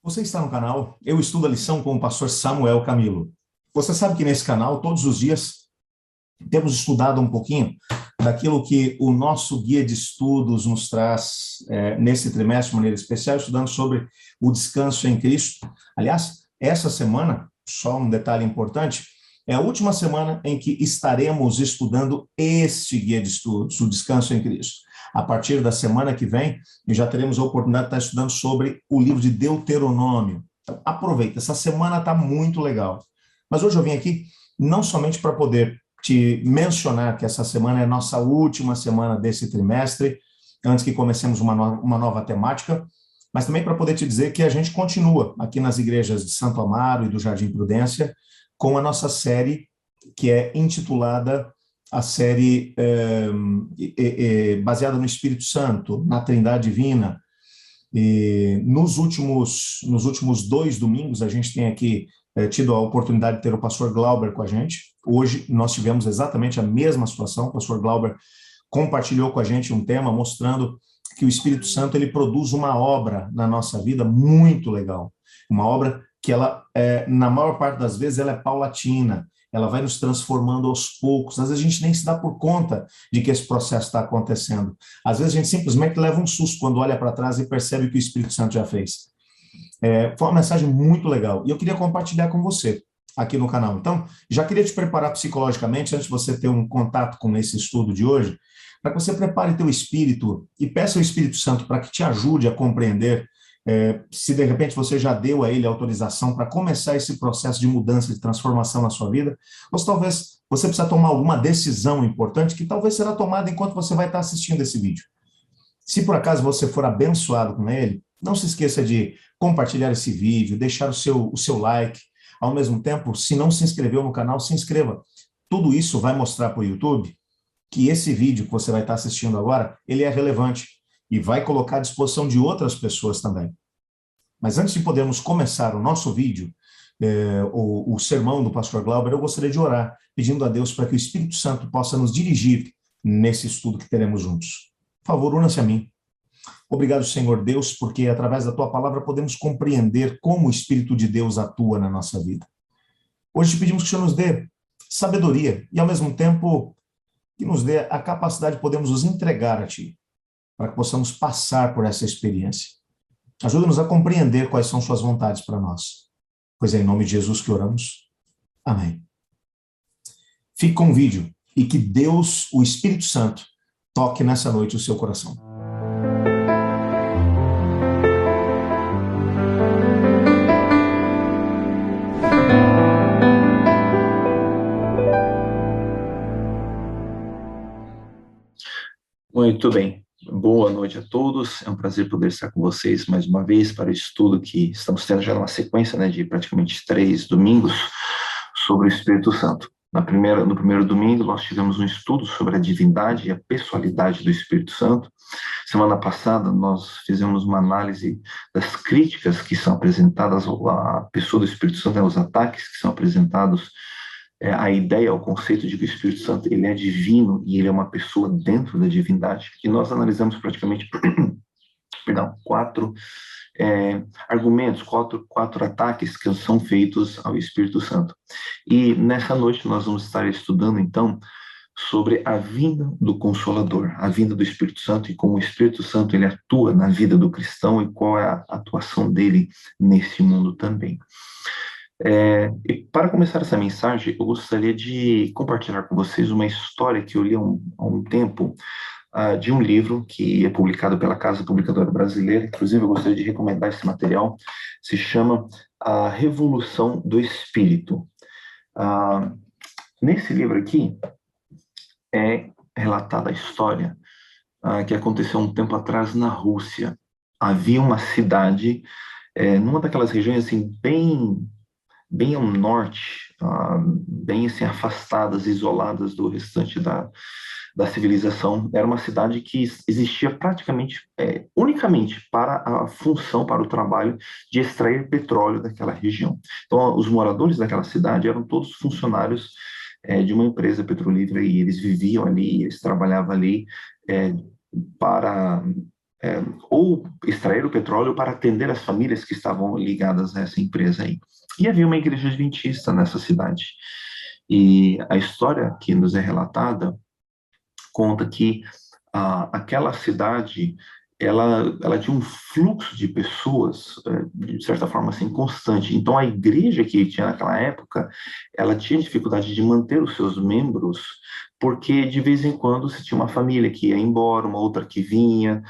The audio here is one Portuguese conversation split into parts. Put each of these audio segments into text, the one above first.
Você está no canal Eu Estudo a Lição com o pastor Samuel Camilo. Você sabe que nesse canal, todos os dias, temos estudado um pouquinho daquilo que o nosso guia de estudos nos traz nesse trimestre, de maneira especial, estudando sobre o descanso em Cristo. Aliás, essa semana, só um detalhe importante, é a última semana em que estaremos estudando este guia de estudos, o descanso em Cristo. A partir da semana que vem, já teremos a oportunidade de estar estudando sobre o livro de Deuteronômio. Então, aproveita, essa semana está muito legal. Mas hoje eu vim aqui não somente para poder te mencionar que essa semana é a nossa última semana desse trimestre, antes que comecemos uma nova temática, mas também para poder te dizer que a gente continua aqui nas igrejas de Santo Amaro e do Jardim Prudência com a nossa série que é intitulada a série baseada no Espírito Santo, na Trindade Divina. E nos últimos 2 domingos, a gente tem aqui tido a oportunidade de ter o pastor Glauber com a gente. Hoje nós tivemos exatamente a mesma situação. O pastor Glauber compartilhou com a gente um tema mostrando que o Espírito Santo ele produz uma obra na nossa vida muito legal. Uma obra que ela, na maior parte das vezes, ela é paulatina. Ela vai nos transformando aos poucos. Às vezes a gente nem se dá por conta de que esse processo está acontecendo. Às vezes a gente simplesmente leva um susto quando olha para trás e percebe o que o Espírito Santo já fez. Foi uma mensagem muito legal. E eu queria compartilhar com você aqui no canal. Então, já queria te preparar psicologicamente, antes de você ter um contato com esse estudo de hoje, para que você prepare teu espírito e peça ao Espírito Santo para que te ajude a compreender se de repente você já deu a ele autorização para começar esse processo de mudança, de transformação na sua vida, ou se talvez você precisa tomar alguma decisão importante que talvez será tomada enquanto você vai estar assistindo esse vídeo. Se por acaso você for abençoado com ele, não se esqueça de compartilhar esse vídeo, deixar o seu like. Ao mesmo tempo, se não se inscreveu no canal, se inscreva. Tudo isso vai mostrar para o YouTube que esse vídeo que você vai estar assistindo agora, ele é relevante e vai colocar à disposição de outras pessoas também. Mas antes de podermos começar o nosso vídeo, o sermão do pastor Glauber, eu gostaria de orar, pedindo a Deus para que o Espírito Santo possa nos dirigir nesse estudo que teremos juntos. Por favor, una-se a mim. Obrigado, Senhor Deus, porque através da tua palavra podemos compreender como o Espírito de Deus atua na nossa vida. Hoje te pedimos que o Senhor nos dê sabedoria e, ao mesmo tempo, que nos dê a capacidade de podermos nos entregar a ti, para que possamos passar por essa experiência. Ajuda-nos a compreender quais são suas vontades para nós. Pois é em nome de Jesus que oramos. Amém. Fique com o vídeo e que Deus, o Espírito Santo, toque nessa noite o seu coração. Muito bem. Boa noite a todos. É um prazer poder estar com vocês mais uma vez para o estudo que estamos tendo já numa sequência, de praticamente 3 domingos sobre o Espírito Santo. No primeiro domingo, nós tivemos um estudo sobre a divindade e a pessoalidade do Espírito Santo. Semana passada, nós fizemos uma análise das críticas que são apresentadas à pessoa do Espírito Santo, os ataques que são apresentados a ideia, o conceito de que o Espírito Santo ele é divino e ele é uma pessoa dentro da divindade, que nós analisamos praticamente, perdão, 4 argumentos, quatro ataques que são feitos ao Espírito Santo. E nessa noite nós vamos estar estudando, então, sobre a vinda do Consolador, a vinda do Espírito Santo e como o Espírito Santo ele atua na vida do cristão e qual é a atuação dele nesse mundo também. E para começar essa mensagem, eu gostaria de compartilhar com vocês uma história que eu li há um tempo, de um livro que é publicado pela Casa Publicadora Brasileira. Inclusive, eu gostaria de recomendar esse material. Se chama A Revolução do Espírito. Nesse livro aqui, é relatada a história que aconteceu um tempo atrás na Rússia. Havia uma cidade, numa daquelas regiões assim, bem ao norte, bem assim, afastadas, isoladas do restante da civilização. Era uma cidade que existia praticamente, unicamente para a função, para o trabalho de extrair petróleo daquela região. Então, os moradores daquela cidade eram todos funcionários de uma empresa petrolífera e eles viviam ali, eles trabalhavam ali para ou extrair o petróleo para atender as famílias que estavam ligadas a essa empresa aí. E havia uma igreja adventista nessa cidade. E a história que nos é relatada conta que aquela cidade ela tinha um fluxo de pessoas, de certa forma assim, constante. Então, a igreja que tinha naquela época, ela tinha dificuldade de manter os seus membros, porque de vez em quando se tinha uma família que ia embora, uma outra que vinha.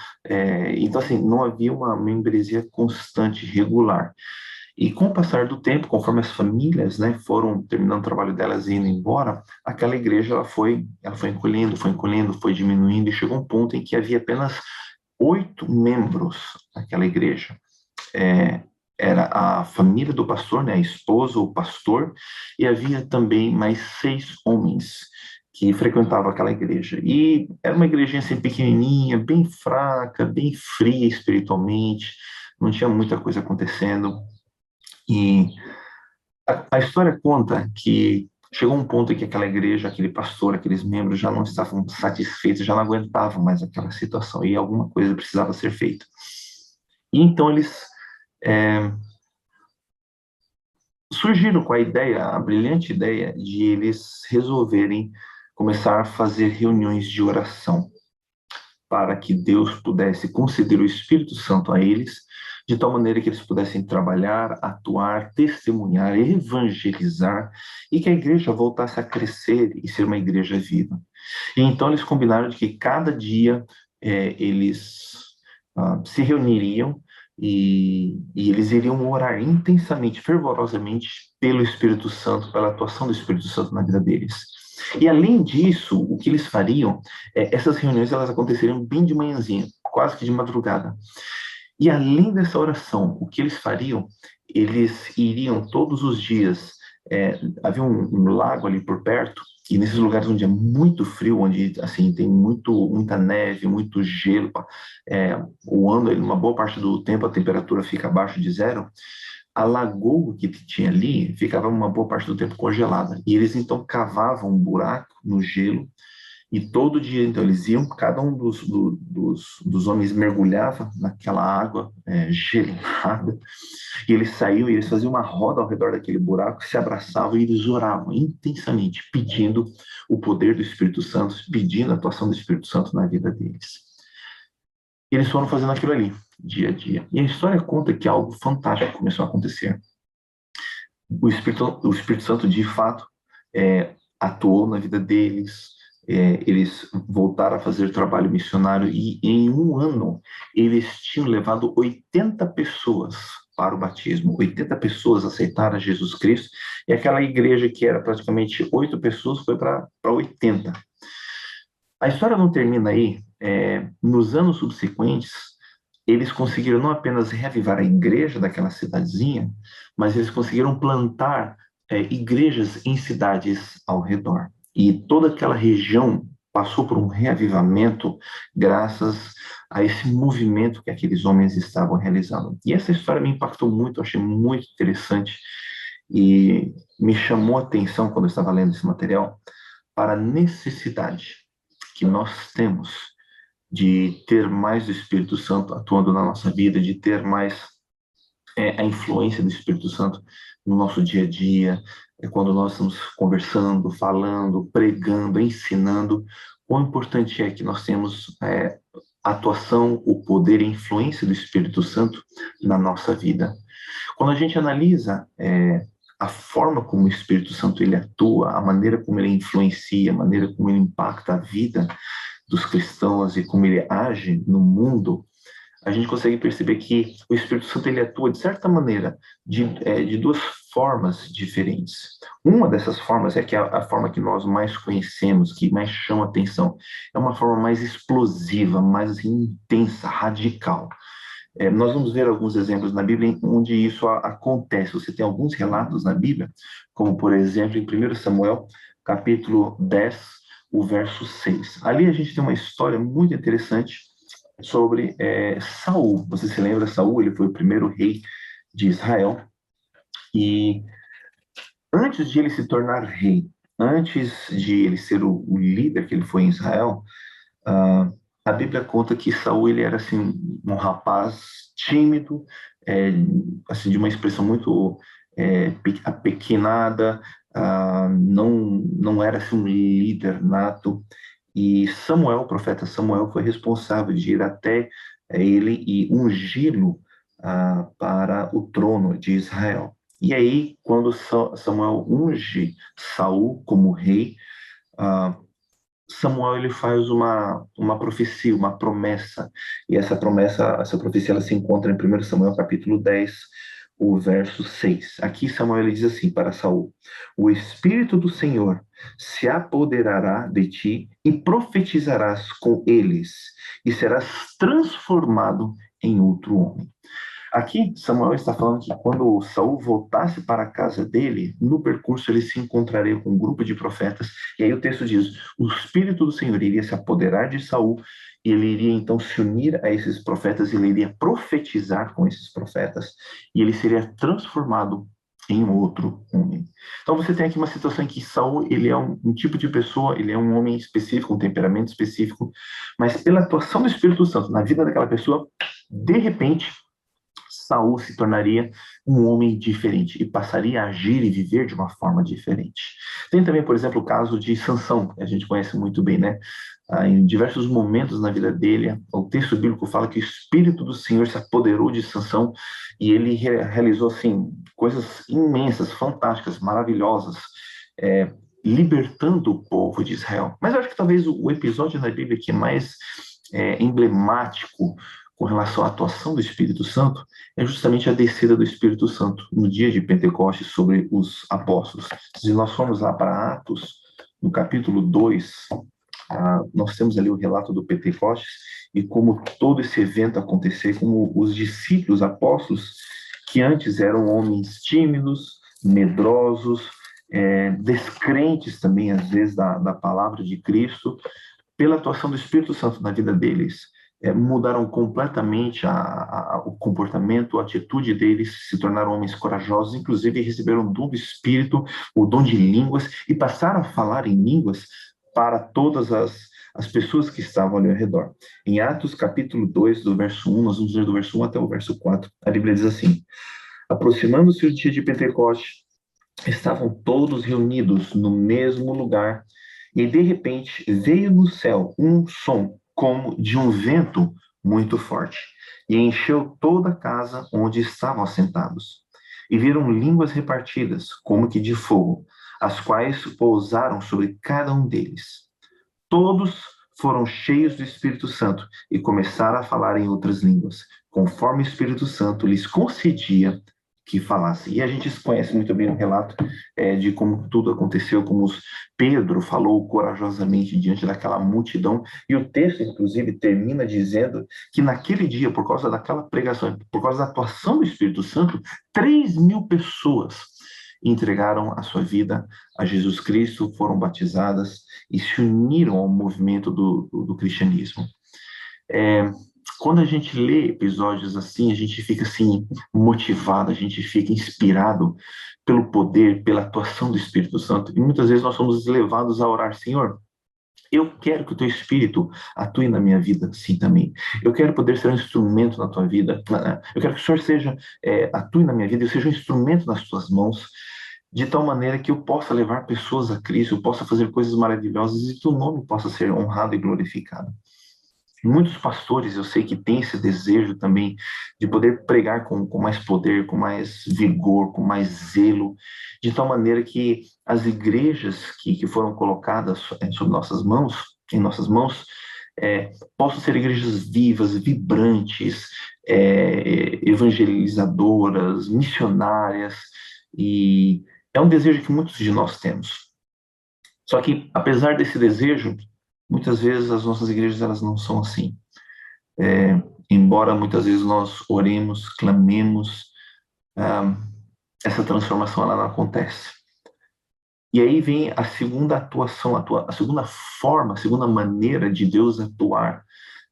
Então, assim, não havia uma membresia constante, regular. E com o passar do tempo, conforme as famílias, né, foram terminando o trabalho delas e indo embora, aquela igreja ela foi encolhendo, foi diminuindo e chegou um ponto em que havia apenas 8 membros naquela igreja. É, Era a família do pastor, né, a esposa, o pastor, e havia também mais 6 homens que frequentavam aquela igreja. E era uma igrejinha assim pequenininha, bem fraca, bem fria espiritualmente, não tinha muita coisa acontecendo. E a história conta que chegou um ponto em que aquela igreja, aquele pastor, aqueles membros já não estavam satisfeitos, já não aguentavam mais aquela situação e alguma coisa precisava ser feita. E então eles é, surgiram com a ideia, a brilhante ideia de eles resolverem começar a fazer reuniões de oração para que Deus pudesse conceder o Espírito Santo a eles, de tal maneira que eles pudessem trabalhar, atuar, testemunhar, evangelizar, e que a igreja voltasse a crescer e ser uma igreja viva. E então eles combinaram de que cada dia eles se reuniriam e eles iriam orar intensamente, fervorosamente pelo Espírito Santo, pela atuação do Espírito Santo na vida deles. E além disso, o que eles fariam, essas reuniões elas aconteceriam bem de manhãzinha, quase que de madrugada. E além dessa oração, o que eles fariam? Eles iriam todos os dias, havia um lago ali por perto, e nesses lugares onde é muito frio, onde assim tem muita neve, muito gelo, o ano, uma boa parte do tempo a temperatura fica abaixo de zero, a lagoa que tinha ali ficava uma boa parte do tempo congelada. E eles então cavavam um buraco no gelo e todo dia, então, eles iam, cada um dos homens mergulhava naquela água gelada, e eles saíam e eles faziam uma roda ao redor daquele buraco, se abraçavam e eles oravam intensamente, pedindo o poder do Espírito Santo, pedindo a atuação do Espírito Santo na vida deles. E eles foram fazendo aquilo ali, dia a dia. E a história conta que algo fantástico começou a acontecer. O Espírito Santo, de fato, atuou na vida deles, eles voltaram a fazer trabalho missionário e em um ano eles tinham levado 80 pessoas para o batismo, 80 pessoas aceitaram Jesus Cristo, e aquela igreja que era praticamente 8 pessoas foi para 80. A história não termina aí. Nos anos subsequentes, eles conseguiram não apenas reavivar a igreja daquela cidadezinha, mas eles conseguiram plantar igrejas em cidades ao redor. E toda aquela região passou por um reavivamento graças a esse movimento que aqueles homens estavam realizando. E essa história me impactou muito, achei muito interessante e me chamou a atenção quando eu estava lendo esse material para a necessidade que nós temos de ter mais do Espírito Santo atuando na nossa vida, de ter mais a influência do Espírito Santo no nosso dia a dia, quando nós estamos conversando, falando, pregando, ensinando, quão importante é que nós temos a atuação, o poder e a influência do Espírito Santo na nossa vida. Quando a gente analisa a forma como o Espírito Santo ele atua, a maneira como ele influencia, a maneira como ele impacta a vida dos cristãos e como ele age no mundo, a gente consegue perceber que o Espírito Santo ele atua de certa maneira de duas formas diferentes. Uma dessas formas é que a forma que nós mais conhecemos, que mais chama atenção, é uma forma mais explosiva, mais assim, intensa, radical. Nós vamos ver alguns exemplos na Bíblia onde isso acontece. Você tem alguns relatos na Bíblia, como por exemplo em 1 Samuel, capítulo 10, o verso 6. Ali a gente tem uma história muito interessante sobre Saul. Você se lembra, Saul, ele foi o primeiro rei de Israel, e antes de ele se tornar rei, antes de ele ser o líder que ele foi em Israel, a Bíblia conta que Saul ele era assim um rapaz tímido, é, assim de uma expressão muito apequenada, não era assim um líder nato. E Samuel, o profeta Samuel, foi responsável de ir até ele e ungí-lo para o trono de Israel. E aí, quando Samuel unge Saul como rei, ah, Samuel ele faz uma profecia, uma promessa. E essa profecia ela se encontra em 1 Samuel capítulo 10, o verso 6. Aqui Samuel ele diz assim para Saul: O Espírito do Senhor se apoderará de ti e profetizarás com eles e serás transformado em outro homem. Aqui, Samuel está falando que quando Saul voltasse para a casa dele, no percurso ele se encontraria com um grupo de profetas, e aí o texto diz: o Espírito do Senhor iria se apoderar de Saul, e ele iria então se unir a esses profetas, ele iria profetizar com esses profetas, e ele seria transformado em outro homem. Então você tem aqui uma situação em que Saul, ele é um tipo de pessoa, ele é um homem específico, um temperamento específico, mas pela atuação do Espírito Santo na vida daquela pessoa, de repente, Saul se tornaria um homem diferente e passaria a agir e viver de uma forma diferente. Tem também, por exemplo, o caso de Sansão, que a gente conhece muito bem, né? Em diversos momentos na vida dele, o texto bíblico fala que o Espírito do Senhor se apoderou de Sansão e ele realizou, assim, coisas imensas, fantásticas, maravilhosas, libertando o povo de Israel. Mas eu acho que talvez o episódio na Bíblia que é mais emblemático com relação à atuação do Espírito Santo é justamente a descida do Espírito Santo no dia de Pentecostes sobre os apóstolos. Se nós formos lá para Atos, no capítulo 2, nós temos ali o relato do Pentecostes e como todo esse evento aconteceu, como os discípulos apóstolos, que antes eram homens tímidos, medrosos, descrentes também, às vezes, da palavra de Cristo, pela atuação do Espírito Santo na vida deles, mudaram completamente o comportamento, a atitude deles, se tornaram homens corajosos, inclusive receberam o dom do Espírito, o dom de línguas, e passaram a falar em línguas para todas as pessoas que estavam ali ao redor. Em Atos capítulo 2, do verso 1, nós vamos ler do verso 1 até o verso 4, a Bíblia diz assim: Aproximando-se o dia de Pentecostes, estavam todos reunidos no mesmo lugar, e de repente veio do céu um som como de um vento muito forte, e encheu toda a casa onde estavam assentados. E viram línguas repartidas, como que de fogo, as quais pousaram sobre cada um deles. Todos foram cheios do Espírito Santo e começaram a falar em outras línguas, conforme o Espírito Santo lhes concedia que falasse. E a gente conhece muito bem o relato de como tudo aconteceu, como Pedro falou corajosamente diante daquela multidão, e o texto, inclusive, termina dizendo que naquele dia, por causa daquela pregação, por causa da atuação do Espírito Santo, 3.000 pessoas entregaram a sua vida a Jesus Cristo, foram batizadas e se uniram ao movimento do cristianismo. Quando a gente lê episódios assim, a gente fica assim motivado, a gente fica inspirado pelo poder, pela atuação do Espírito Santo. E muitas vezes nós somos levados a orar: Senhor, eu quero que o teu Espírito atue na minha vida, sim, também. Eu quero poder ser um instrumento na tua vida. Eu quero que o Senhor atue na minha vida, eu seja um instrumento nas tuas mãos, de tal maneira que eu possa levar pessoas a Cristo, eu possa fazer coisas maravilhosas e que o nome possa ser honrado e glorificado. Muitos pastores, eu sei que têm esse desejo também de poder pregar com mais poder, com mais vigor, com mais zelo, de tal maneira que as igrejas que foram colocadas sob nossas mãos, em nossas mãos, possam ser igrejas vivas, vibrantes, evangelizadoras, missionárias, e é um desejo que muitos de nós temos. Só que, apesar desse desejo, muitas vezes as nossas igrejas elas não são assim. Embora muitas vezes nós oremos, clamemos, essa transformação ela não acontece. E aí vem a segunda atuação, a segunda forma, a segunda maneira de Deus atuar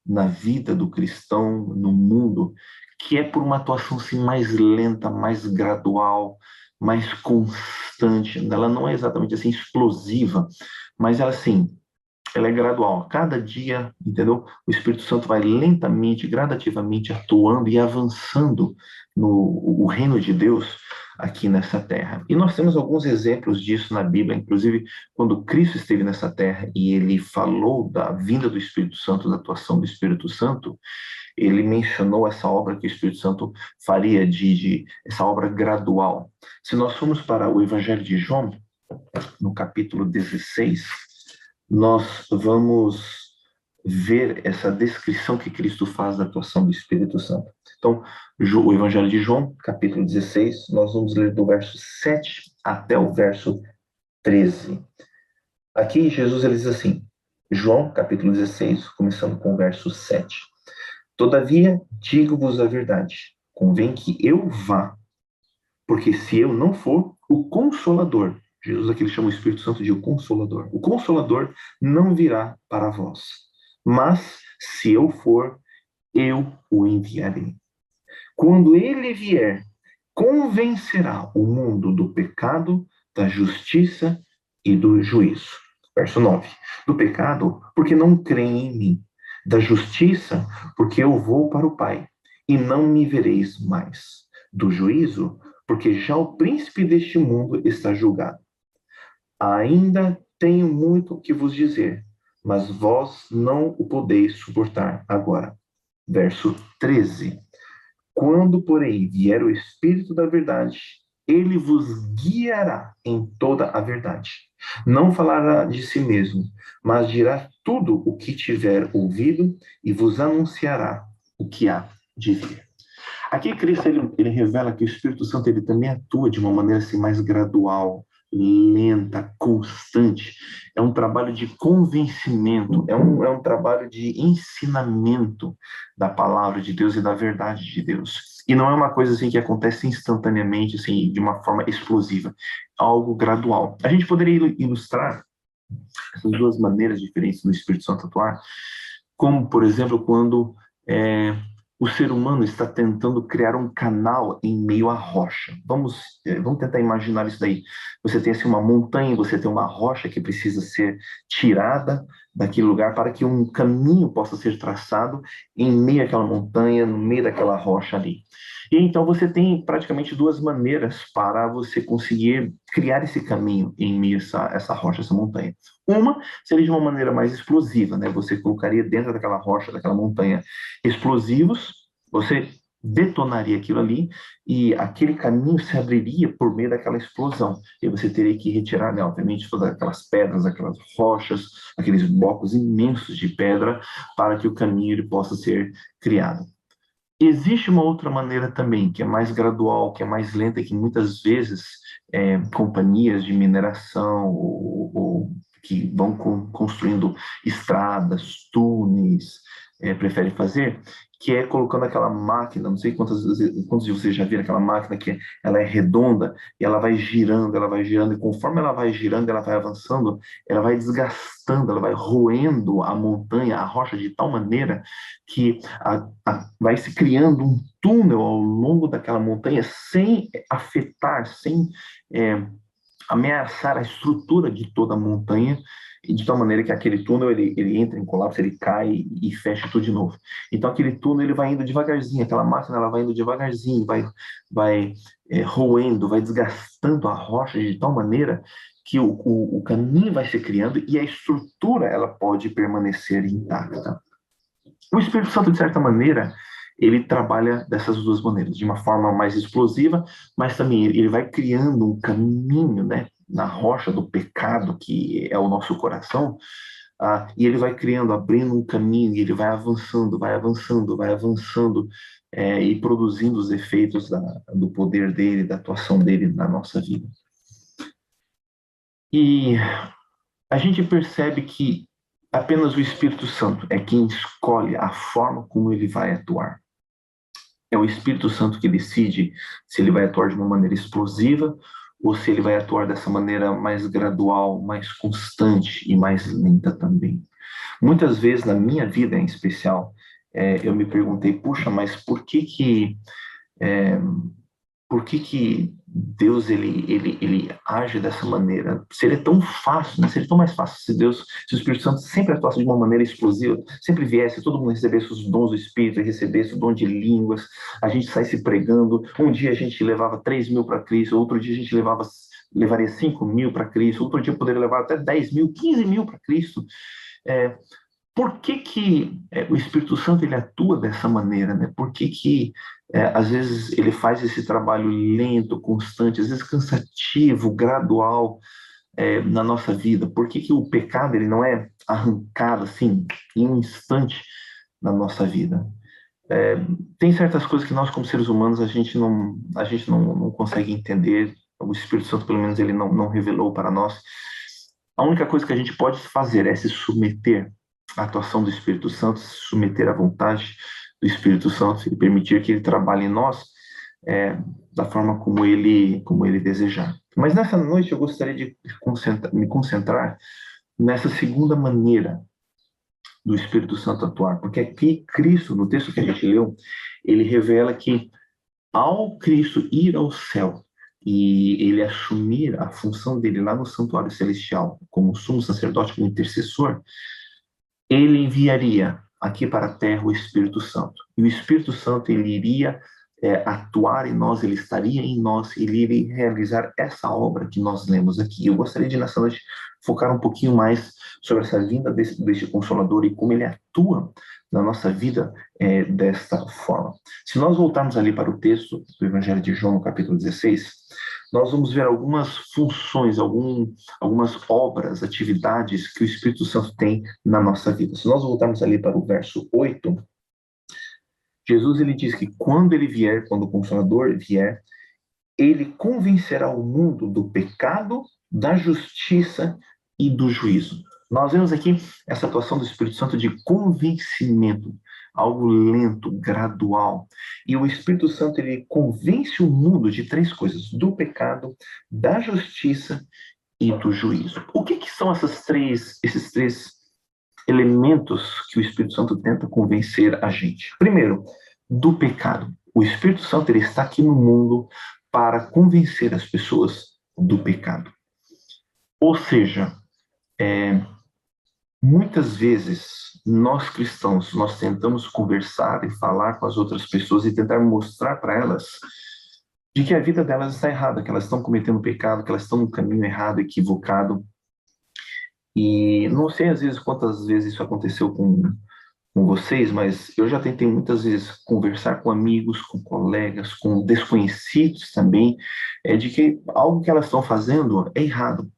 na vida do cristão, no mundo, que é por uma atuação assim, mais lenta, mais gradual, mais constante. Ela não é exatamente assim explosiva, mas ela assim, ela é gradual. Cada dia, entendeu? O Espírito Santo vai lentamente, gradativamente atuando e avançando no o reino de Deus aqui nessa terra. E nós temos alguns exemplos disso na Bíblia, inclusive quando Cristo esteve nessa terra e ele falou da vinda do Espírito Santo, da atuação do Espírito Santo, ele mencionou essa obra que o Espírito Santo faria, de essa obra gradual. Se nós formos para o Evangelho de João, no capítulo 16, nós vamos ver essa descrição que Cristo faz da atuação do Espírito Santo. Então, o Evangelho de João, capítulo 16, nós vamos ler do verso 7 até o verso 13. Aqui, Jesus ele diz assim, João, capítulo 16, começando com o verso 7. Todavia, digo-vos a verdade, convém que eu vá, porque se eu não for, o Consolador, Jesus aqui ele chama o Espírito Santo de o Consolador não virá para vós. Mas, se eu for, eu o enviarei. Quando ele vier, convencerá o mundo do pecado, da justiça e do juízo. Verso 9. Do pecado, porque não creem em mim. Da justiça, porque eu vou para o Pai, e não me vereis mais. Do juízo, porque já o príncipe deste mundo está julgado. Ainda tenho muito o que vos dizer, mas vós não o podeis suportar agora. Verso 13. Quando, porém, vier o Espírito da verdade, ele vos guiará em toda a verdade. Não falará de si mesmo, mas dirá tudo o que tiver ouvido e vos anunciará o que há de vir. Aqui Cristo ele revela que o Espírito Santo ele também atua de uma maneira assim, mais gradual, lenta, constante. É um trabalho de convencimento, é um trabalho de ensinamento da palavra de Deus e da verdade de Deus. E não é uma coisa assim que acontece instantaneamente, assim, de uma forma explosiva. É algo gradual. A gente poderia ilustrar essas duas maneiras diferentes do Espírito Santo atuar, como, por exemplo, quando o ser humano está tentando criar um canal em meio à rocha. Vamos tentar imaginar isso daí. Você tem assim, uma montanha, você tem uma rocha que precisa ser tirada daquele lugar para que um caminho possa ser traçado em meio àquela montanha, no meio daquela rocha ali. E então você tem praticamente duas maneiras para você conseguir criar esse caminho em meio a essa rocha, essa montanha. Uma seria de uma maneira mais explosiva, né? Você colocaria dentro daquela rocha, daquela montanha, explosivos, você detonaria aquilo ali e aquele caminho se abriria por meio daquela explosão. E você teria que retirar, né, obviamente, todas aquelas pedras, aquelas rochas, aqueles blocos imensos de pedra para que o caminho ele possa ser criado. Existe uma outra maneira também, que é mais gradual, que é mais lenta, que muitas vezes companhias de mineração ou que vão construindo estradas, túneis, preferem fazer, que é colocando aquela máquina, não sei quantos de vocês já viram aquela máquina que ela é redonda e ela vai girando, e conforme ela vai girando, ela vai avançando, ela vai desgastando, ela vai roendo a montanha, a rocha de tal maneira que vai se criando um túnel ao longo daquela montanha sem afetar, sem ameaçar a estrutura de toda a montanha, e de tal maneira que aquele túnel ele entra em colapso, ele cai e fecha tudo de novo. Então aquele túnel ele vai indo devagarzinho, aquela máquina ela vai indo devagarzinho, vai roendo, vai desgastando a rocha de tal maneira que o caminho vai se criando e a estrutura ela pode permanecer intacta. O Espírito Santo, de certa maneira, ele trabalha dessas duas maneiras, de uma forma mais explosiva, mas também ele vai criando um caminho, né, na rocha do pecado, que é o nosso coração, e ele vai criando, abrindo um caminho, e ele vai avançando, vai avançando, vai avançando, e produzindo os efeitos do poder dele, da atuação dele na nossa vida. E a gente percebe que apenas o Espírito Santo é quem escolhe a forma como ele vai atuar. É o Espírito Santo que decide se ele vai atuar de uma maneira explosiva ou se ele vai atuar dessa maneira mais gradual, mais constante e mais lenta também. Muitas vezes na minha vida em especial, eu me perguntei, puxa, mas por que por que que Deus ele age dessa maneira? Se ele é tão fácil, né? Se ele é tão mais fácil, se o Espírito Santo sempre atuasse de uma maneira explosiva, sempre viesse, todo mundo recebesse os dons do Espírito, recebesse o dom de línguas, a gente saísse pregando, um dia a gente levava 3.000 para Cristo, outro dia a gente levaria 5.000 para Cristo, outro dia poderia levar até 10.000, 15.000 para Cristo. É, por que que o Espírito Santo ele atua dessa maneira, né? Por que que às vezes ele faz esse trabalho lento, constante, às vezes cansativo, gradual na nossa vida? Por que que o pecado ele não é arrancado assim em um instante na nossa vida? É, tem certas coisas que nós como seres humanos a gente não consegue entender. O Espírito Santo pelo menos ele não revelou para nós. A única coisa que a gente pode fazer é se submeter à atuação do Espírito Santo, se submeter à vontade do Espírito Santo e permitir que ele trabalhe em nós da forma como ele desejar. Mas nessa noite eu gostaria de me concentrar nessa segunda maneira do Espírito Santo atuar, porque aqui Cristo, no texto que a gente leu, ele revela que ao Cristo ir ao céu e ele assumir a função dele lá no santuário celestial, como sumo sacerdote, como intercessor, ele enviaria aqui para a terra o Espírito Santo. E o Espírito Santo ele iria atuar em nós, ele estaria em nós, ele iria realizar essa obra que nós lemos aqui. Eu gostaria de, nessa noite, focar um pouquinho mais sobre essa vinda deste Consolador e como ele atua na nossa vida desta forma. Se nós voltarmos ali para o texto do Evangelho de João, no capítulo 16, nós vamos ver algumas funções, algumas obras, atividades que o Espírito Santo tem na nossa vida. Se nós voltarmos ali para o verso 8, Jesus ele diz que quando ele vier, quando o Consolador vier, ele convencerá o mundo do pecado, da justiça e do juízo. Nós vemos aqui essa atuação do Espírito Santo de convencimento, algo lento, gradual. E o Espírito Santo ele convence o mundo de três coisas: do pecado, da justiça e do juízo. O que são esses três elementos que o Espírito Santo tenta convencer a gente? Primeiro, do pecado. O Espírito Santo ele está aqui no mundo para convencer as pessoas do pecado. Ou seja, muitas vezes nós cristãos, nós tentamos conversar e falar com as outras pessoas e tentar mostrar para elas de que a vida delas está errada, que elas estão cometendo pecado, que elas estão no caminho errado, equivocado. E não sei às vezes quantas vezes isso aconteceu com vocês, mas eu já tentei muitas vezes conversar com amigos, com colegas, com desconhecidos também, de que algo que elas estão fazendo é errado.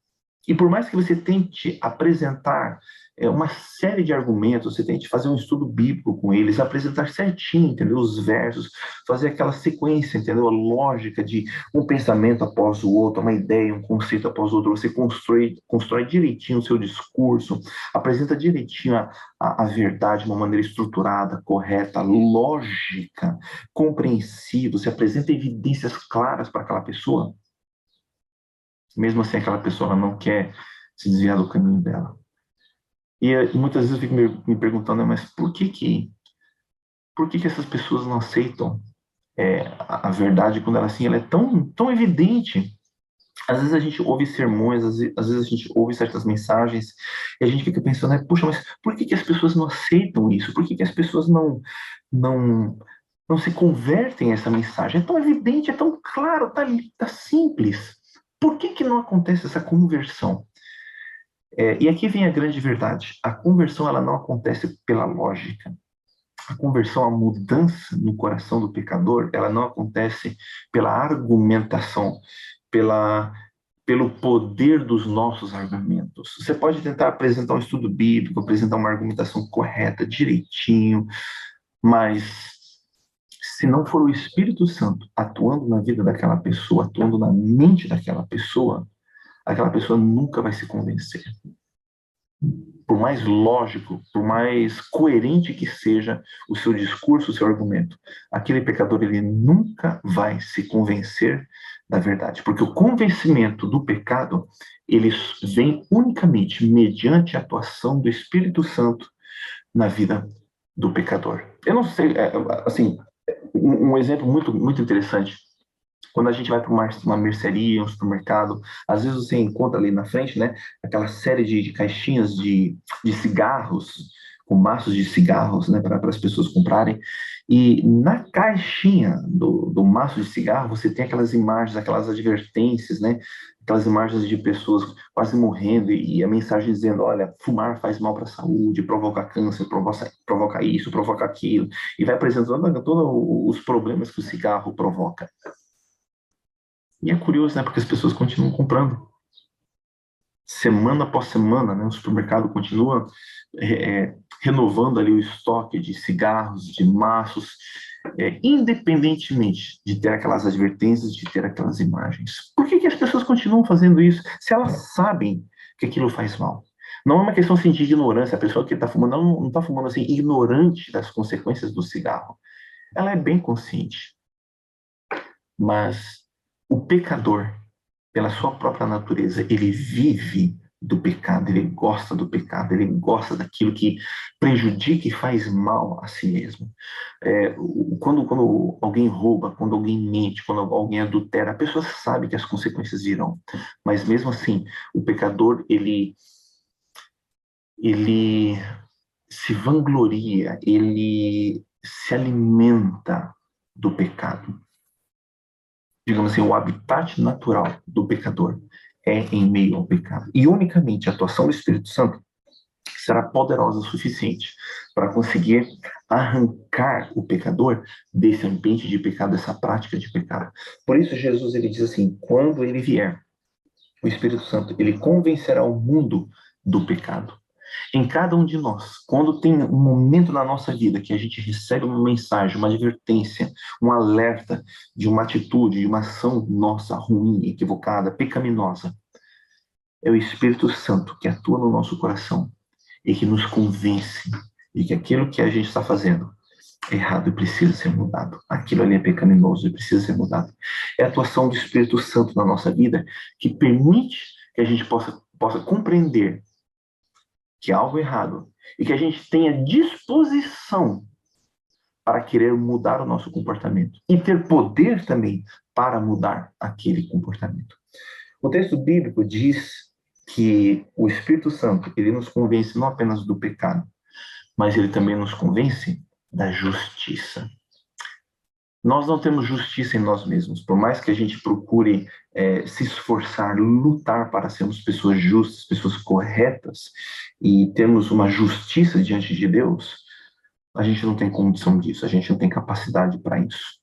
E por mais que você tente apresentar uma série de argumentos, você tente fazer um estudo bíblico com eles, apresentar certinho, entendeu? Os versos, fazer aquela sequência, entendeu? A lógica de um pensamento após o outro, uma ideia, um conceito após o outro, você constrói direitinho o seu discurso, apresenta direitinho a verdade de uma maneira estruturada, correta, lógica, compreensível, você apresenta evidências claras para aquela pessoa. Mesmo assim, aquela pessoa ela não quer se desviar do caminho dela. E muitas vezes eu fico me perguntando, mas por que essas pessoas não aceitam a verdade quando ela é tão evidente? Às vezes a gente ouve sermões, às vezes a gente ouve certas mensagens e a gente fica pensando, puxa, mas por que as pessoas não aceitam isso? Por que as pessoas não se convertem a essa mensagem? É tão evidente, é tão claro, tá simples. Por que não acontece essa conversão? E aqui vem a grande verdade. A conversão ela não acontece pela lógica. A conversão, a mudança no coração do pecador, ela não acontece pela argumentação, pelo poder dos nossos argumentos. Você pode tentar apresentar um estudo bíblico, apresentar uma argumentação correta, direitinho, mas se não for o Espírito Santo atuando na vida daquela pessoa, atuando na mente daquela pessoa, aquela pessoa nunca vai se convencer. Por mais lógico, por mais coerente que seja o seu discurso, o seu argumento, aquele pecador ele nunca vai se convencer da verdade, porque o convencimento do pecado ele vem unicamente mediante a atuação do Espírito Santo na vida do pecador. Eu não sei, assim, um exemplo muito interessante Quando a gente vai para uma mercearia, um supermercado, às vezes você encontra ali na frente, né, aquela série de caixinhas de cigarros, com maços de cigarros, né, para as pessoas comprarem. E na caixinha do maço de cigarro, você tem aquelas imagens, aquelas advertências, né, aquelas imagens de pessoas quase morrendo e a mensagem dizendo, olha, fumar faz mal para a saúde, provoca câncer, provoca isso, provoca aquilo, e vai apresentando todos os problemas que o cigarro provoca. E é curioso, né? Porque as pessoas continuam comprando. Semana após semana, né? O supermercado continua renovando ali o estoque de cigarros, de maços, independentemente de ter aquelas advertências, de ter aquelas imagens. Por que as pessoas continuam fazendo isso se elas sabem que aquilo faz mal? Não é uma questão assim, de ignorância. A pessoa que está fumando não está fumando assim, ignorante das consequências do cigarro. Ela é bem consciente. Mas o pecador, pela sua própria natureza, ele vive do pecado, ele gosta do pecado, ele gosta daquilo que prejudica e faz mal a si mesmo. Quando alguém rouba, quando alguém mente, quando alguém adultera, a pessoa sabe que as consequências virão. Mas mesmo assim, o pecador, ele se vangloria, ele se alimenta do pecado. Digamos assim, o habitat natural do pecador é em meio ao pecado. E unicamente a atuação do Espírito Santo será poderosa o suficiente para conseguir arrancar o pecador desse ambiente de pecado, dessa prática de pecado. Por isso Jesus ele diz assim, quando ele vier, o Espírito Santo, ele convencerá o mundo do pecado. Em cada um de nós, quando tem um momento na nossa vida que a gente recebe uma mensagem, uma advertência, um alerta de uma atitude, de uma ação nossa ruim, equivocada, pecaminosa, é o Espírito Santo que atua no nosso coração e que nos convence de que aquilo que a gente está fazendo é errado e precisa ser mudado. Aquilo ali é pecaminoso e precisa ser mudado. É a atuação do Espírito Santo na nossa vida que permite que a gente possa compreender que há algo errado e que a gente tenha disposição para querer mudar o nosso comportamento e ter poder também para mudar aquele comportamento. O texto bíblico diz que o Espírito Santo, ele nos convence não apenas do pecado, mas ele também nos convence da justiça. Nós não temos justiça em nós mesmos, por mais que a gente procure se esforçar, lutar para sermos pessoas justas, pessoas corretas e termos uma justiça diante de Deus, a gente não tem condição disso, a gente não tem capacidade para isso.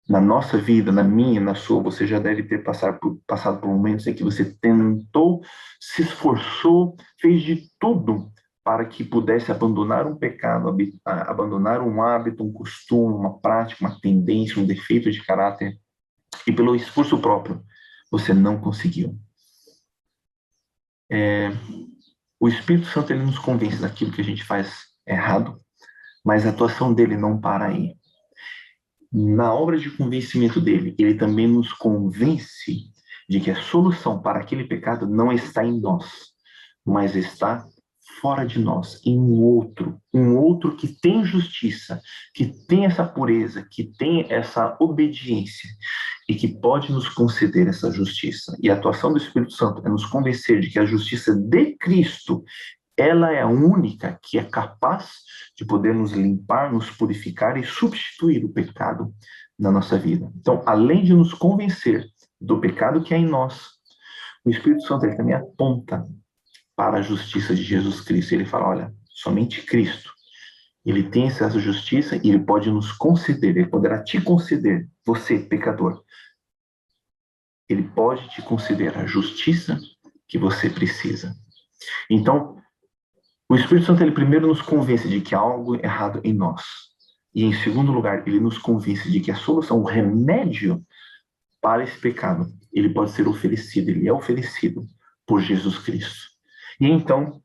Na nossa vida, na minha, na sua, você já deve ter passado por momentos em que você tentou, se esforçou, fez de tudo para que pudesse abandonar um pecado, abandonar um hábito, um costume, uma prática, uma tendência, um defeito de caráter, e pelo esforço próprio, você não conseguiu. O Espírito Santo ele nos convence daquilo que a gente faz errado, mas a atuação dele não para aí. Na obra de convencimento dele, ele também nos convence de que a solução para aquele pecado não está em nós, mas está fora de nós, em um outro que tem justiça, que tem essa pureza, que tem essa obediência e que pode nos conceder essa justiça. E a atuação do Espírito Santo é nos convencer de que a justiça de Cristo, ela é a única que é capaz de poder nos limpar, nos purificar e substituir o pecado na nossa vida. Então, além de nos convencer do pecado que é em nós, o Espírito Santo ele também aponta para a justiça de Jesus Cristo. Ele fala, olha, somente Cristo, ele tem essa justiça e ele pode nos conceder, ele poderá te conceder, você, pecador. Ele pode te conceder a justiça que você precisa. Então, o Espírito Santo, ele primeiro nos convence de que há algo errado em nós. E, em segundo lugar, ele nos convence de que a solução, o remédio para esse pecado, ele pode ser oferecido, ele é oferecido por Jesus Cristo. E então,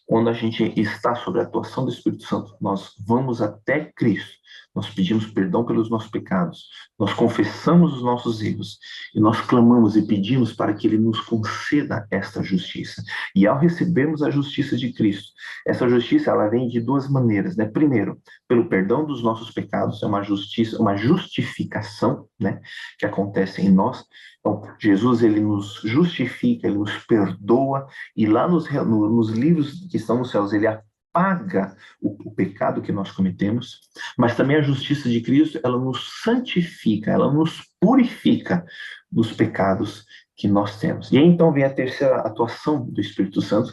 quando a gente está sob a atuação do Espírito Santo, nós vamos até Cristo, nós pedimos perdão pelos nossos pecados, nós confessamos os nossos erros e nós clamamos e pedimos para que Ele nos conceda esta justiça. E ao recebermos a justiça de Cristo, essa justiça ela vem de duas maneiras, né? Primeiro, pelo perdão dos nossos pecados, é uma justiça, uma justificação, né, que acontece em nós. Então, Jesus, ele nos justifica, ele nos perdoa, e lá nos livros que estão nos céus, ele apaga o pecado que nós cometemos, mas também a justiça de Cristo, ela nos santifica, ela nos purifica dos pecados que nós temos. E aí, então, vem a terceira atuação do Espírito Santo,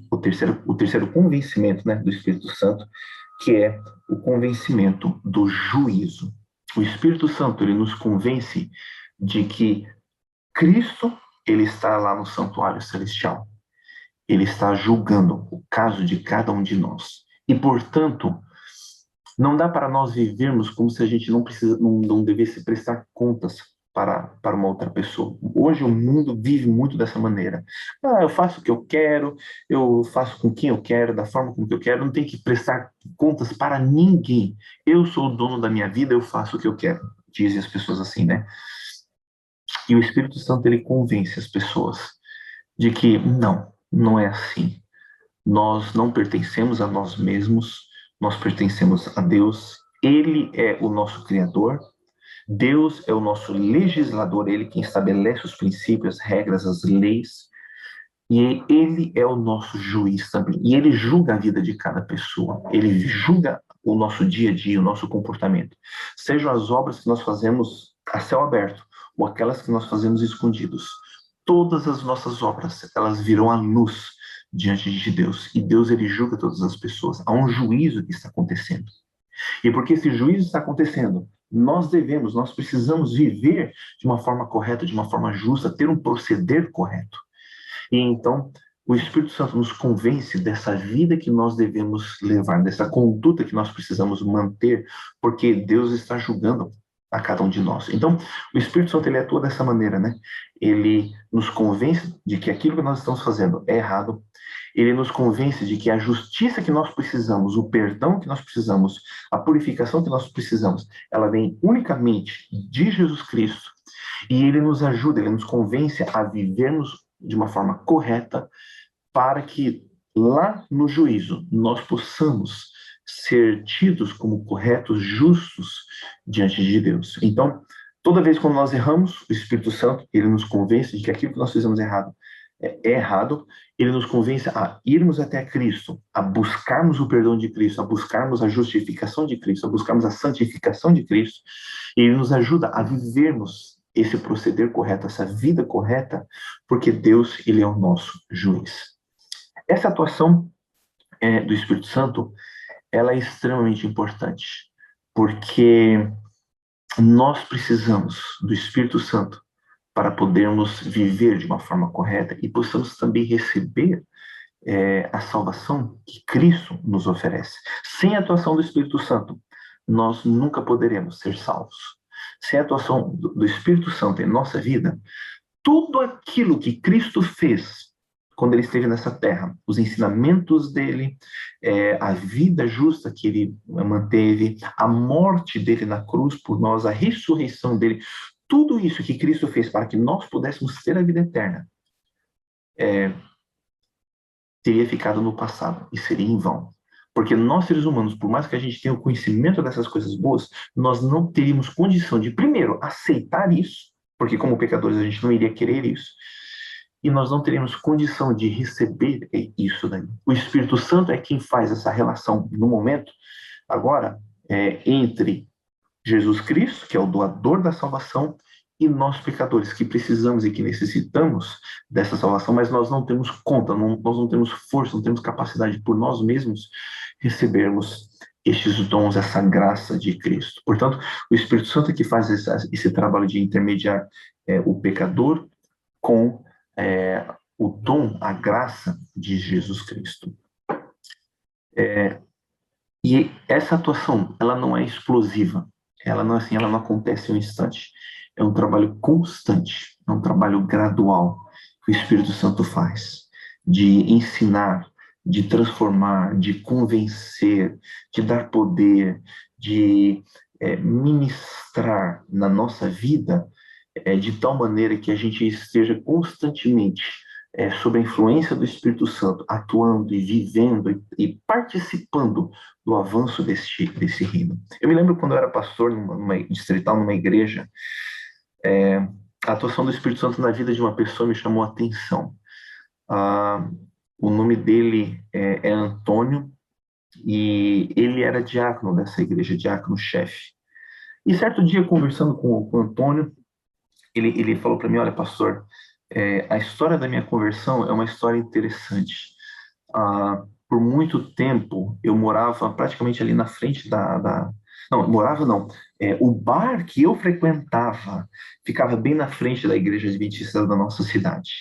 o terceiro convencimento, né, do Espírito Santo, que é o convencimento do juízo. O Espírito Santo, ele nos convence de que Cristo, ele está lá no santuário celestial. Ele está julgando o caso de cada um de nós. E, portanto, não dá para nós vivermos como se a gente não devesse prestar contas para uma outra pessoa. Hoje o mundo vive muito dessa maneira. Eu faço o que eu quero, eu faço com quem eu quero, da forma como eu quero, não tenho que prestar contas para ninguém. Eu sou o dono da minha vida, eu faço o que eu quero. Dizem as pessoas assim, né? E o Espírito Santo, ele convence as pessoas de que não é assim. Nós não pertencemos a nós mesmos, nós pertencemos a Deus. Ele é o nosso Criador. Deus é o nosso legislador, ele quem estabelece os princípios, as regras, as leis. E ele é o nosso juiz também. E ele julga a vida de cada pessoa. Ele julga o nosso dia a dia, o nosso comportamento. Sejam as obras que nós fazemos a céu aberto, ou aquelas que nós fazemos escondidos. Todas as nossas obras, elas virão à luz diante de Deus. E Deus, ele julga todas as pessoas. Há um juízo que está acontecendo. E porque esse juízo está acontecendo, nós precisamos viver de uma forma correta, de uma forma justa, ter um proceder correto. E então, o Espírito Santo nos convence dessa vida que nós devemos levar, dessa conduta que nós precisamos manter, porque Deus está julgando a cada um de nós. Então, o Espírito Santo, ele atua dessa maneira, né? Ele nos convence de que aquilo que nós estamos fazendo é errado. Ele nos convence de que a justiça que nós precisamos, o perdão que nós precisamos, a purificação que nós precisamos, ela vem unicamente de Jesus Cristo. E ele nos ajuda, ele nos convence a vivermos de uma forma correta para que lá no juízo nós possamos ser tidos como corretos, justos diante de Deus. Então, toda vez que nós erramos, o Espírito Santo, ele nos convence de que aquilo que nós fizemos errado é errado, ele nos convence a irmos até Cristo, a buscarmos o perdão de Cristo, a buscarmos a justificação de Cristo, a buscarmos a santificação de Cristo, e ele nos ajuda a vivermos esse proceder correto, essa vida correta, porque Deus, ele é o nosso juiz. Essa atuação do Espírito Santo, ela é extremamente importante, porque nós precisamos do Espírito Santo para podermos viver de uma forma correta e possamos também receber a salvação que Cristo nos oferece. Sem a atuação do Espírito Santo, nós nunca poderemos ser salvos. Sem a atuação do Espírito Santo em nossa vida, tudo aquilo que Cristo fez quando ele esteve nessa terra, os ensinamentos dele, a vida justa que ele manteve, a morte dele na cruz por nós, a ressurreição dele, tudo isso que Cristo fez para que nós pudéssemos ter a vida eterna, teria ficado no passado e seria em vão. Porque nós, seres humanos, por mais que a gente tenha o conhecimento dessas coisas boas, nós não teríamos condição de, primeiro, aceitar isso, porque como pecadores a gente não iria querer isso, e nós não teríamos condição de receber isso daí. O Espírito Santo é quem faz essa relação no momento, agora, entre Jesus Cristo, que é o doador da salvação, e nós pecadores que precisamos e que necessitamos dessa salvação, mas nós não temos conta, nós não temos força, não temos capacidade por nós mesmos recebermos estes dons, essa graça de Cristo. Portanto, o Espírito Santo é que faz esse trabalho de intermediar o pecador com o dom, a graça de Jesus Cristo. E essa atuação, ela não é explosiva, ela não acontece em um instante. É um trabalho constante, é um trabalho gradual que o Espírito Santo faz, de ensinar, de transformar, de convencer, de dar poder, de ministrar na nossa vida, de tal maneira que a gente esteja constantemente sob a influência do Espírito Santo, atuando e vivendo e participando do avanço desse reino. Eu me lembro quando eu era pastor numa distrital, numa igreja, a atuação do Espírito Santo na vida de uma pessoa me chamou a atenção. O nome dele é Antônio, e ele era diácono dessa igreja, diácono-chefe. E certo dia, conversando com o Antônio, ele falou para mim: olha, pastor, a história da minha conversão é uma história interessante. Por muito tempo, eu morava praticamente ali na frente Não, morava não. O bar que eu frequentava ficava bem na frente da igreja adventista da nossa cidade.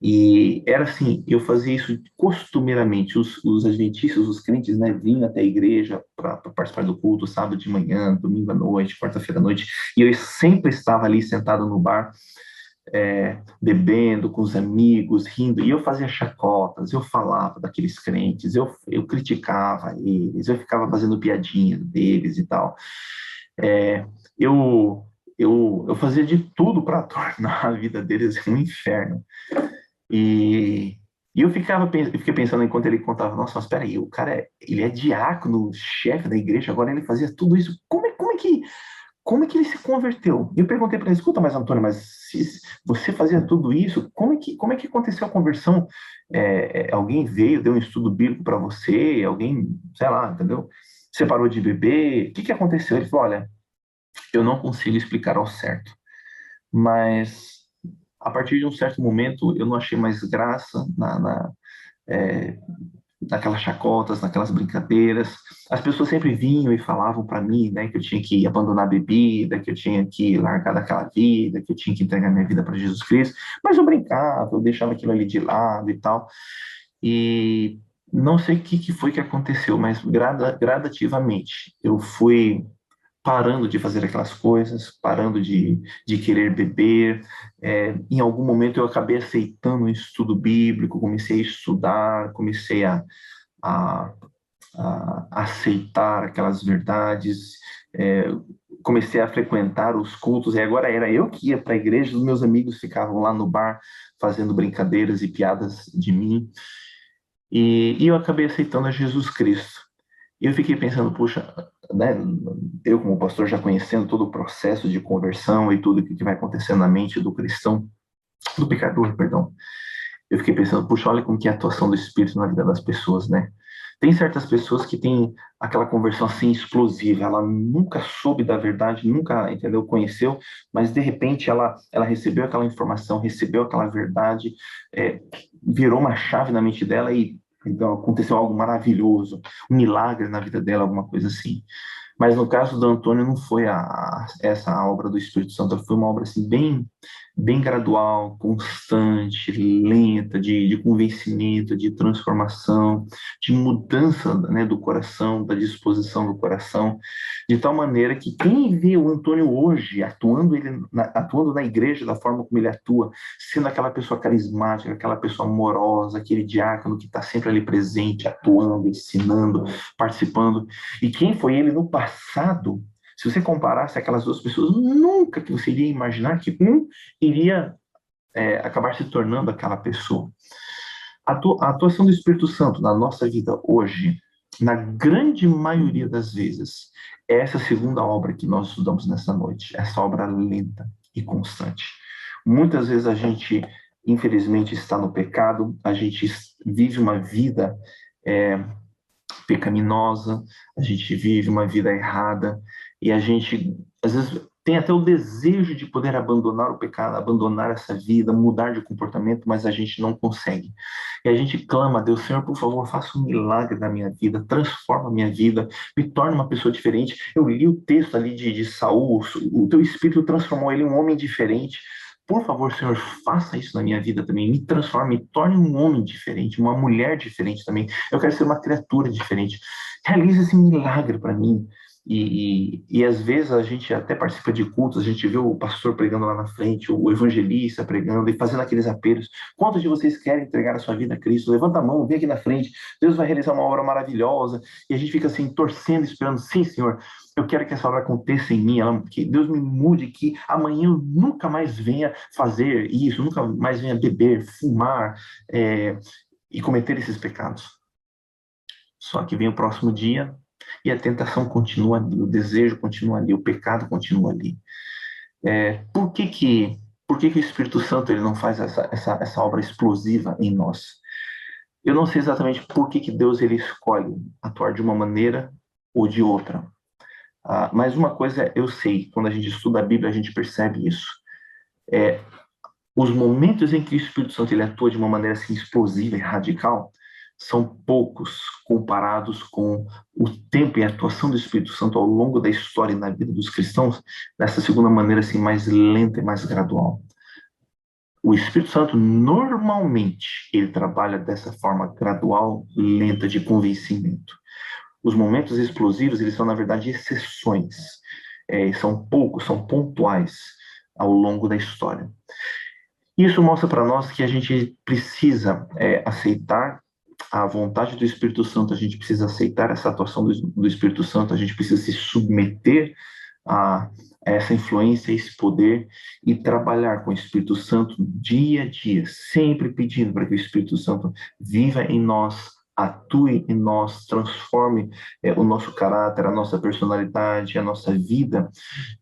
E era assim, eu fazia isso costumeiramente. Os adventistas, os crentes, né, vinham até a igreja para participar do culto, sábado de manhã, domingo à noite, quarta-feira à noite, e eu sempre estava ali sentado no bar, bebendo com os amigos, rindo, e eu fazia chacotas, eu falava daqueles crentes, eu criticava eles, eu ficava fazendo piadinha deles e tal. Eu fazia de tudo para tornar a vida deles um inferno. E eu fiquei pensando enquanto ele contava: nossa, mas peraí, o cara, ele é diácono, chefe da igreja, agora ele fazia tudo isso, como é que ele se converteu? E eu perguntei para ele: escuta, mas Antônio, mas se você fazia tudo isso, como é que aconteceu a conversão? Alguém veio, deu um estudo bíblico para você, alguém, sei lá, entendeu? Você parou de beber, o que aconteceu? Ele falou: olha, eu não consigo explicar ao certo, mas a partir de um certo momento eu não achei mais graça é, naquelas chacotas, naquelas brincadeiras. As pessoas sempre vinham e falavam para mim, né, que eu tinha que abandonar a bebida, que eu tinha que largar daquela vida, que eu tinha que entregar minha vida para Jesus Cristo, mas eu brincava, eu deixava aquilo ali de lado e tal. E não sei o que foi que aconteceu, mas gradativamente eu fui parando de fazer aquelas coisas, parando de querer beber. Em algum momento eu acabei aceitando um estudo bíblico, comecei a estudar, comecei a, a aceitar aquelas verdades, é, comecei a frequentar os cultos, e agora era eu que ia para a igreja, os meus amigos ficavam lá no bar fazendo brincadeiras e piadas de mim, e eu acabei aceitando a Jesus Cristo. E eu fiquei pensando: puxa, né, eu como pastor já conhecendo todo o processo de conversão e tudo o que vai acontecer na mente do cristão, do pecador, perdão, eu fiquei pensando: puxa, olha como que é a atuação do Espírito na vida das pessoas, né? Tem certas pessoas que têm aquela conversão assim explosiva, ela nunca soube da verdade, nunca, entendeu, conheceu, mas de repente ela recebeu aquela informação, recebeu aquela verdade, virou uma chave na mente dela e então aconteceu algo maravilhoso, um milagre na vida dela, alguma coisa assim. Mas no caso do Antônio não foi essa a obra do Espírito Santo, foi uma obra assim bem gradual, constante, lenta, de convencimento, de transformação, de mudança, né, do coração, da disposição do coração, de tal maneira que quem vê o Antônio hoje atuando na igreja da forma como ele atua, sendo aquela pessoa carismática, aquela pessoa amorosa, aquele diácono que está sempre ali presente, atuando, ensinando, participando, e quem foi ele no passado, se você comparasse aquelas duas pessoas, nunca que você iria imaginar que um iria acabar se tornando aquela pessoa. A atuação do Espírito Santo na nossa vida hoje, na grande maioria das vezes, é essa segunda obra que nós estudamos nessa noite, essa obra lenta e constante. Muitas vezes a gente, infelizmente, está no pecado, a gente vive uma vida pecaminosa, a gente vive uma vida errada, e a gente, às vezes, tem até o desejo de poder abandonar o pecado, abandonar essa vida, mudar de comportamento, mas a gente não consegue. E a gente clama a Deus: Senhor, por favor, faça um milagre na minha vida, transforma a minha vida, me torne uma pessoa diferente. Eu li o texto ali de Saul, o teu Espírito transformou ele em um homem diferente. Por favor, Senhor, faça isso na minha vida também, me transforme, me torne um homem diferente, uma mulher diferente também. Eu quero ser uma criatura diferente. Realize esse milagre para mim. E às vezes a gente até participa de cultos, a gente vê o pastor pregando lá na frente, o evangelista pregando e fazendo aqueles apelos. Quantos de vocês querem entregar a sua vida a Cristo? Levanta a mão, vem aqui na frente. Deus vai realizar uma obra maravilhosa. E a gente fica assim, torcendo, esperando. Sim, Senhor, eu quero que essa obra aconteça em mim, que Deus me mude, que amanhã eu nunca mais venha fazer isso, nunca mais venha beber, fumar, e cometer esses pecados. Só que vem o próximo dia e a tentação continua ali, o desejo continua ali, o pecado continua ali. Por que que o Espírito Santo ele não faz essa obra explosiva em nós? Eu não sei exatamente por que Deus ele escolhe atuar de uma maneira ou de outra. Mas uma coisa eu sei, quando a gente estuda a Bíblia, a gente percebe isso. Os momentos em que o Espírito Santo ele atua de uma maneira assim, explosiva e radical são poucos comparados com o tempo e a atuação do Espírito Santo ao longo da história e na vida dos cristãos, dessa segunda maneira assim, mais lenta e mais gradual. O Espírito Santo, normalmente, ele trabalha dessa forma gradual, lenta, de convencimento. Os momentos explosivos, eles são, na verdade, exceções. São poucos, são pontuais ao longo da história. Isso mostra para nós que a gente precisa aceitar a vontade do Espírito Santo, a gente precisa aceitar essa atuação do Espírito Santo, a gente precisa se submeter a essa influência, esse poder e trabalhar com o Espírito Santo dia a dia, sempre pedindo para que o Espírito Santo viva em nós, atue em nós, transforme o nosso caráter, a nossa personalidade, a nossa vida,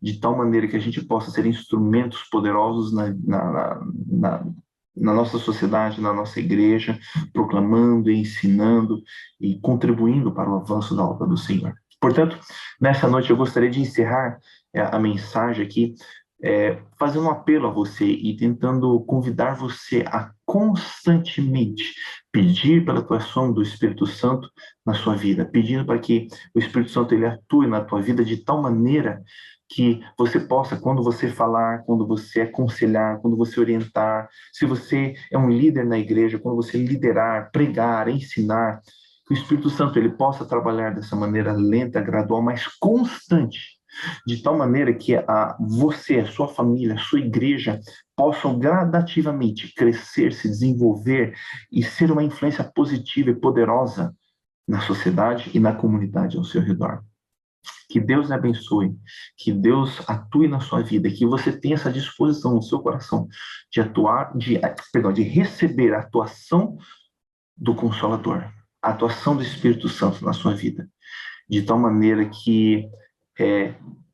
de tal maneira que a gente possa ser instrumentos poderosos na nossa sociedade, na nossa igreja, proclamando, ensinando e contribuindo para o avanço da obra do Senhor. Portanto, nessa noite eu gostaria de encerrar a mensagem aqui, fazendo um apelo a você e tentando convidar você a constantemente pedir pela atuação do Espírito Santo na sua vida, pedindo para que o Espírito Santo ele atue na tua vida de tal maneira que você possa, quando você falar, quando você aconselhar, quando você orientar, se você é um líder na igreja, quando você liderar, pregar, ensinar, que o Espírito Santo ele possa trabalhar dessa maneira lenta, gradual, mas constante, de tal maneira que você, a sua família, a sua igreja possam gradativamente crescer, se desenvolver e ser uma influência positiva e poderosa na sociedade e na comunidade ao seu redor. Que Deus lhe abençoe, que Deus atue na sua vida, que você tenha essa disposição no seu coração de receber a atuação do Consolador, a atuação do Espírito Santo na sua vida, de tal maneira que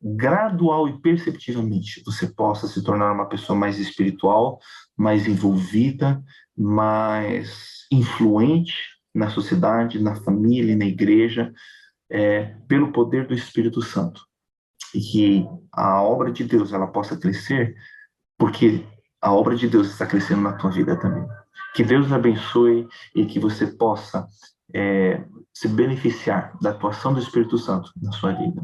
gradual e perceptivamente você possa se tornar uma pessoa mais espiritual, mais envolvida, mais influente na sociedade, na família e na igreja, pelo poder do Espírito Santo. E que a obra de Deus ela possa crescer, porque a obra de Deus está crescendo na tua vida também. Que Deus te abençoe e que você possa se beneficiar da atuação do Espírito Santo na sua vida.